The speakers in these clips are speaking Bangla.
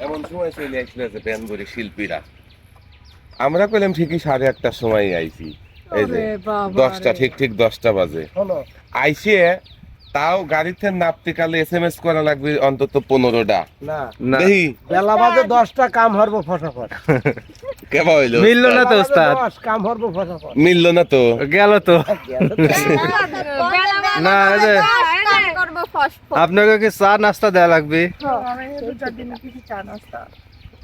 এমন সময় চলে আসলে যে বেনবরি শিল্পীরা, আমরা কইলাম ঠিকই 8:30টার সময় আইছি। এই যে 10টা ঠিক 10টা বাজে আইসে, তাও গাড়িতে নাপতে কালে SMS করা লাগবে অন্তত 15টা। না দেখি বেলা বাজে 10টা, কাম হরবো ফটাফট। কেবা হইলো মিললো না তো উস্তাদ, কাম হরবো ফটাফট। মিললো না তো। গেল তো। না এই যে আপনাকে কি চা নাস্তা দেয়া লাগবে?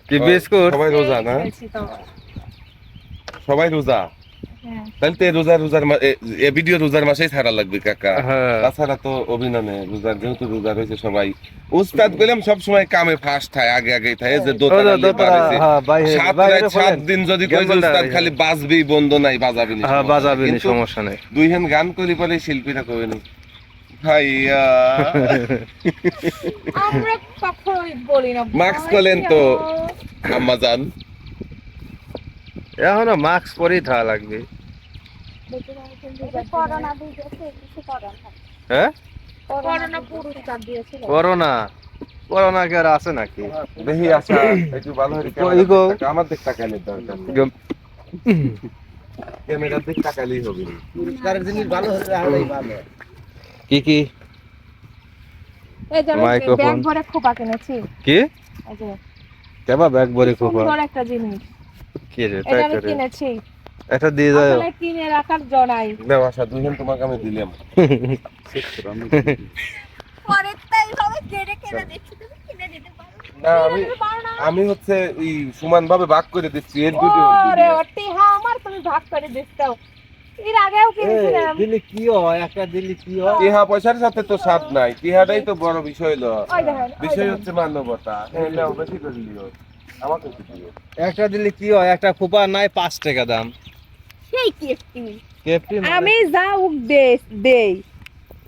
কি বিস্কুট? সবাই রোজা না? সবাই রোজা? তাহলে তো রোজার ভিডিও রোজার মাসেই ছাড়া লাগবে কাকা। তাছাড়া তো অভিননে রোজার, যেহেতু রোজা হয়েছে সবাই। উস্তাদ কইলাম সব সময় কামে ফাস্ট থাকে, আগে থাকে যে দোতলা 7 দিন যদি কই যে উস্তাদ খালি বাজবেই, বন্ধ নাই, বাজাবি না। হ্যাঁ বাজাবি না, সমস্যা নাই। দুই হ্যান্ড গান করি পরে শিল্পীরা কইবেন ভাইয়া আমরা কখনোই বলি না মাস্ক করেন তো আম্মা জান। এখনো মাস্ক পরেই থাকা লাগবে। করোনা দিয়েছে, কিছু করোনা। হ্যাঁ করোনা পুরো চাপ দিয়েছিল। করোনা কি আর আছে নাকি? দেখি আচ্ছা একটু ভালো হইছে। আমার দিক তাকাইলে দরকার, ক্যামেরার দিক তাকাইলেই হবে। পুরস্কারের জিনিস ভালো হলে আরোই ভালো। কি কি এই যে আমি মাইক্রোফোন। ব্যাগ ভরে খোপা কিনেছি। কি এই যে কেবা ব্যাগ ভরে খোপা? সুন্দর একটা জিনিস, কি রে? এটা আমি কিনেছি। এটা দিয়ে যাও। আসলে কিনে রাখার জড়াই। দাও আশা, দুইজন তোমাকে আমি দিলাম। পরে তাই হবে কেড়ে কেড়ে দিচ্ছি, তুমি কিনে দিতে পারো না আমি হচ্ছে এই সমান ভাবে ভাগ করে দিচ্ছি এর ভিডিও। আরে ওটি হ্যাঁ, আমার তুমি ভাগ করে দিছো। এর আগেও কিনেছিলাম। দিলে কি হয়, একটা দিলে কি হয়? টিহা পয়সার সাথে তো স্বাদ নাই, টিহাটাই তো বড় বিষয় হলো। ওই দেখেন, ওই বিষয় দেখেন। হচ্ছে মানবতা। হ্যাঁ নাও, বেশি করে দিও, আমাকে কি দিও। একটা দিলে কি হয়? একটা খোপা নাই 5 টাকা দাম। সেই কিফটি কেপটি আমি যা উক দেই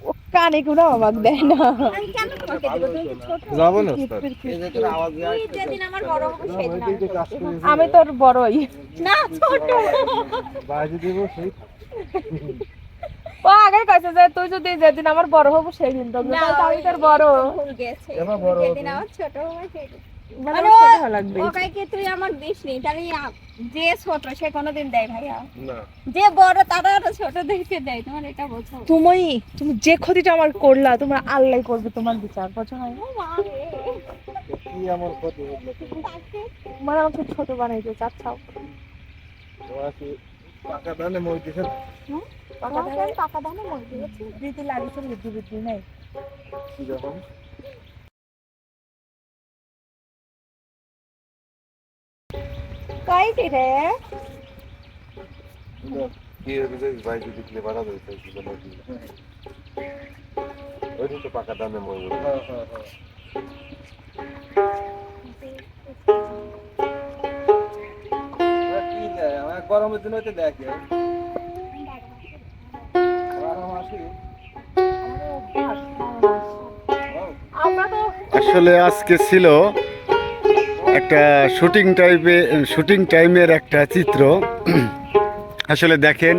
ও কানে কোনো অবাক দেয় না। আমি কেন তোমাকে দেব? তুমি ছোট। যাব না উস্তাদ। এই যে তোর আওয়াজ তুই যেদিন আমার বড় হবে সেদিন আমি তোর বড়ই না, ছোট। বাজি দেব সেই। ও আগে কইছে যে তুই যদি যেদিন আমার বড় হব সেই দিন তো আমি তোর বড় ভুল গেছে। এবার বড় যেদিন আমার ছোট হবে সেদিন মানে আরে, ছোট হওয়া লাগবে। ওকে কি তুই আমার দিস নি? তাহলে যে ছোট সে কোনোদিন দেয় ভাইয়া, না যে বড় তারা আরো ছোট দেখে দেয়। তোমার এটা বোঝো? তুমি যে ক্ষতিটা আমার করলা, তোমার আল্লাহ করবে তোমার বিচার, বুঝছো না? ও মা রে। কি আমার ক্ষতি হলো? মানে আমাকে ছোট বানাইতে চাচ্ছাও। তোমার কি টাকা দানে মই দিছে? টাকা দাও মন দিয়েছি, দিতে লাগিয়েছে বুদ্ধি নেই। কি যখন কাই কি রে? কি হয়েছে ভাই, যদি দিলে বাড়া দিতে কি বলে কি ওই তো পাকা দামে মই বলে। হ্যাঁ হ্যাঁ হ্যাঁ। কি যায় আমার গরমের দিন হইতে দেখে গরম আসি। আমরা তো আসলে আজকে ছিল একটা শুটিং টাইমের একটা চিত্র। আসলে দেখেন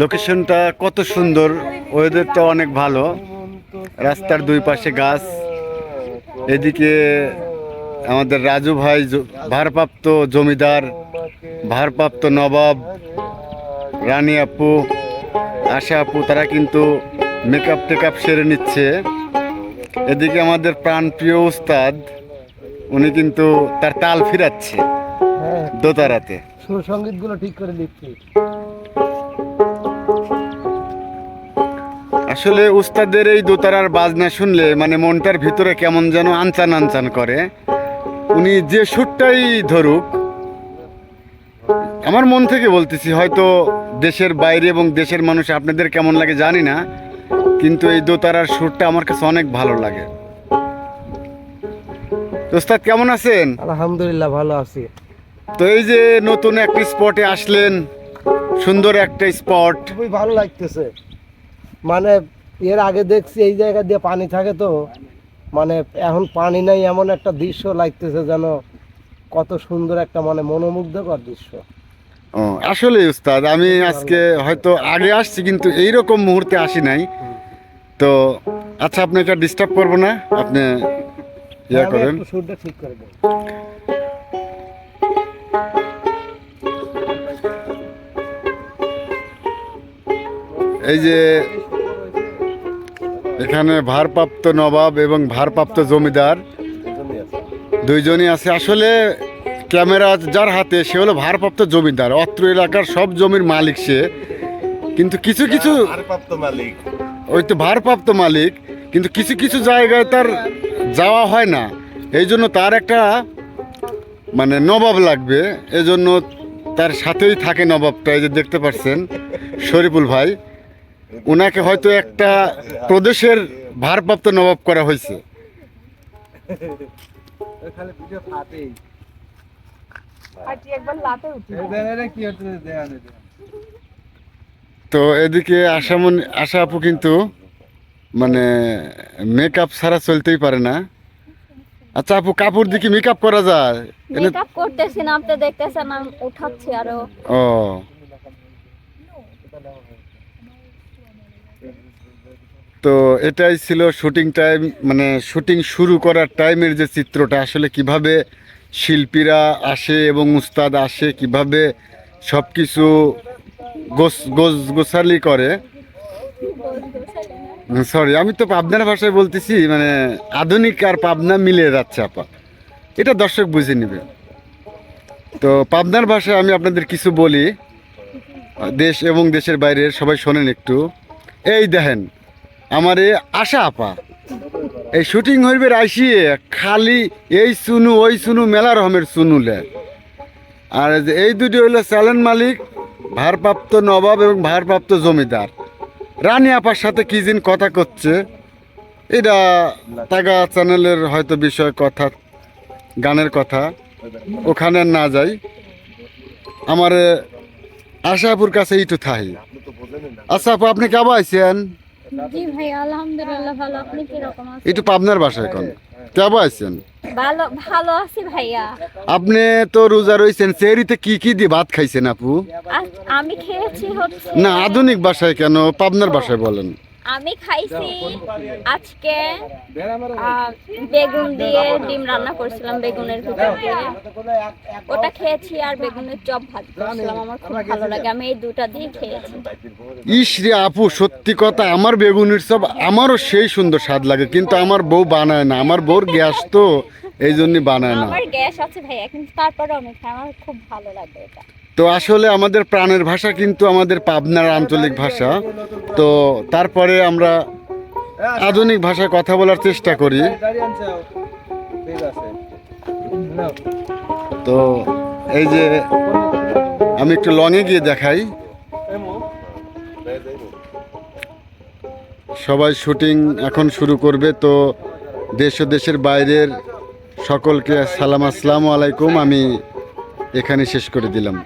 লোকেশনটা কত সুন্দর, ওয়েদারটা অনেক ভালো, রাস্তার দুই পাশে গাছ। এদিকে আমাদের রাজু ভাই ভারপ্রাপ্ত জমিদার, ভারপ্রাপ্ত নবাব, রানী আপু, আশা আপু, তারা কিন্তু মেকআপ টেকআপ সেরে নিচ্ছে। এদিকে আমাদের প্রাণপ্রিয় উস্তাদ, উনি কিন্তু তার তাল ফিরাচ্ছে হ্যাঁ, দোতারাতে। সুর সঙ্গীত গুলো ঠিক করে দিচ্ছি। আসলে উস্তাদের এই দোতারার বাজনা শুনলে মানে মনটার ভিতরে কেমন যেন আনচান আনচান করে। উনি যে সুরটাই ধরুক, আমার মন থেকে বলতেছি, হয়তো দেশের বাইরে এবং দেশের মানুষ আপনাদের কেমন লাগে জানি না, কিন্তু এই দোতারার সুরটা আমার কাছে অনেক ভালো লাগে। উস্তাদ কেমন আছেন? আলহামদুলিল্লাহ ভালো আছি। তো এই যে নতুন একটা স্পটে আসলেন, সুন্দর একটা স্পট, খুবই ভালো লাগতেছে। মানে এর আগে দেখছি এই জায়গা দিয়ে পানি থাকে, তো মানে এখন পানি নাই, এমন একটা দৃশ্য লাগতেছে যেন কত সুন্দর একটা মানে মনোমুগ্ধকর দৃশ্য। ও আসলে উস্তাদ আমি আজকে হয়তো আগে আসছি কিন্তু এইরকম মুহূর্তে আসি নাই। তো আচ্ছা আপনাকে ডিস্টার্ব করবো না, আপনি ইয়া আমি করেন। একটু সুরটা ঠিক করে দেব। এই যে এখানে ভারপ্রাপ্ত নবাব এবং ভারপ্রাপ্ত জমিদার দুইজনই আছে। আসলে ক্যামেরা যার হাতে সে হলো ভারপ্রাপ্ত জমিদার, অত্র এলাকার সব জমির মালিক সে। কিন্তু কিছু কিছু ভারপ্রাপ্ত মালিক, ওই তো ভারপ্রাপ্ত মালিক, কিন্তু কিছু কিছু জায়গায় তার যাওয়া হয় না, এই জন্য তার একটা মানে নবাব লাগবে, এজন্য তার সাথেই থাকে নবাবটা। এই যে দেখতে পাচ্ছেন শরীফুল ভাই, ওনাকে হয়তো একটা প্রদেশের ভারপ্রাপ্ত নবাব করা হয়েছে। খালি ভিডিও ফাটেই। আজকে একবার লাতে উঠি কি হচ্ছে দেন। তো এদিকে আশা আপু কিন্তু মানে মেকআপ ছাড়া চলতেই পারে না। আচ্ছা আপু, কাপড় দিকে মেকআপ করা যায়? মেকআপ করতেছি না, আপনি দেখতেছেন আমি উঠাচ্ছি আরো। ও, তো এটাই ছিল শুটিং টাইম, মানে শুটিং শুরু করার টাইমের যে চিত্রটা, আসলে কিভাবে শিল্পীরা আসে এবং উস্তাদ আসে, কিভাবে সব কিছু গোছালি করে। সরি, আমি তো পাবনার ভাষায় বলতেছি, মানে আধুনিক আর পাবনা মিলে যাচ্ছে আপা, এটা দর্শক বুঝে নেবে। তো পাবনার ভাষায় আমি আপনাদের কিছু বলি, দেশ এবং দেশের বাইরের সবাই শোনেন একটু। এই দেখেন আমার এই আশা আপা, এই শুটিং হইবে আইসিয়ে খালি এই সুনু ওই সুনু মেলা রকমের সুনুলে। আর এই দুটি হইলো চ্যানেল মালিক, ভারপ্রাপ্ত নবাব এবং ভারপ্রাপ্ত জমিদার। রানী আপার সাথে কি দিন কথা করছে, এটা তাগা চ্যানেলের হয়তো বিষয় কথা, গানের কথা, ওখানে না যাই। আমার আশাপুর কাছে একটু থাই। আচ্ছা আপু, আপনি কেমন আছেন? জি ভাই, আলহামদুলিল্লাহ ভালো। আপনি কি রকম আছেন? একটু পাবনার বাসায় কোন কেমন আছেন? ভালো ভালো আছি ভাইয়া। আপনি তো রোজা রয়েছেন, সেহরিতে কি কি দিয়ে ভাত খাইছেন আপু? আমি খেয়েছি হচ্ছে, না আধুনিক ভাষায় কেন, পাবনার ভাষায় বলেন। আমি খাইছি আজকে বেগুন দিয়ে ডিম রান্না করছিলাম, বেগুনের ভিতর দিয়ে ওটা খেয়েছি, আর বেগুনের চপ ভাত করছিলাম। আমার খুব ভালো লাগে, আমি এই দুটা দিয়ে খেয়েছি। ইস রে আপু, সত্যি কথা, আমার বেগুনের চপ আমারও সেই সুন্দর স্বাদ লাগে, কিন্তু আমার বউ বানায় না, আমার বউর গ্যাস তো এই জন্যই বানায় না। আমার গ্যাস আছে ভাইয়া, কিন্তু তারপরে আমি খাই, আমার খুব ভালো লাগে এটা। তো আসলে আমাদের প্রাণের ভাষা কিন্তু আমাদের পাবনার আঞ্চলিক ভাষা, তো তারপরে আমরা আধুনিক ভাষায় কথা বলার চেষ্টা করি। তো এই যে আমি একটু লংয়ে গিয়ে দেখাই, সবাই শুটিং এখন শুরু করবে। তো দেশ ও দেশের বাইরের সকলকে সালাম, আসসালামু আলাইকুম। আমি এখানে শেষ করে দিলাম।